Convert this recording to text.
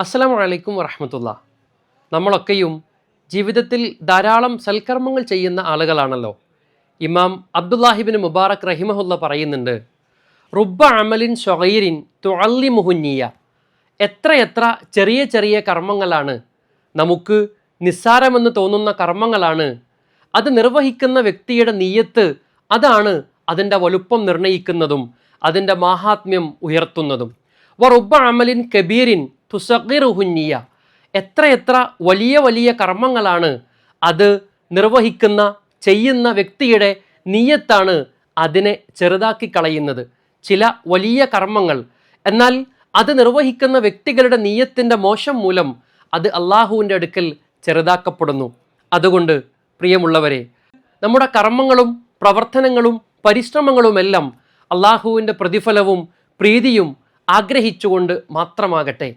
അസ്സലാമു അലൈക്കും വറഹ്മത്തുള്ളാ. നമ്മളൊക്കെയും ജീവിതത്തിൽ ധാരാളം സൽക്കർമ്മങ്ങൾ ചെയ്യുന്ന ആളുകളാണല്ലോ. ഇമാം അബ്ദുല്ലാഹിബിൻ മുബാറക് റഹിമഹുല്ല പറയുന്നുണ്ട്, റുബ്ബ അമലിൻ സ്വഗീരിൻ തുഅല്ലിമുഹുന്നിയ. എത്രയെത്ര ചെറിയ ചെറിയ കർമ്മങ്ങളാണ്, നമുക്ക് നിസ്സാരമെന്ന് തോന്നുന്ന കർമ്മങ്ങളാണ്, അത് നിർവഹിക്കുന്ന വ്യക്തിയുടെ നിയ്യത്ത് അതാണ് അതിൻ്റെ വലുപ്പം നിർണയിക്കുന്നതും അതിൻ്റെ മാഹാത്മ്യം ഉയർത്തുന്നതും. വറുബ്ബ അമലിൻ കബീരിൻ തുസഗിറുഹുന്നിയ. എത്രയെത്ര വലിയ വലിയ കർമ്മങ്ങളാണ്, അത് നിർവഹിക്കുന്ന ചെയ്യുന്ന വ്യക്തിയുടെ നിയ്യത്താണ് അതിനെ ചെറുതാക്കി കളയുന്നത്. ചില വലിയ കർമ്മങ്ങൾ, എന്നാൽ അത് നിർവഹിക്കുന്ന വ്യക്തികളുടെ നിയ്യത്തിൻ്റെ മോശം മൂലം അത് അള്ളാഹുവിൻ്റെ അടുക്കൽ ചെറുതാക്കപ്പെടുന്നു. അതുകൊണ്ട് പ്രിയമുള്ളവരെ, നമ്മുടെ കർമ്മങ്ങളും പ്രവർത്തനങ്ങളും പരിശ്രമങ്ങളുമെല്ലാം അള്ളാഹുവിൻ്റെ പ്രതിഫലവും പ്രീതിയും ആഗ്രഹിച്ചുകൊണ്ട് മാത്രമാകട്ടെ.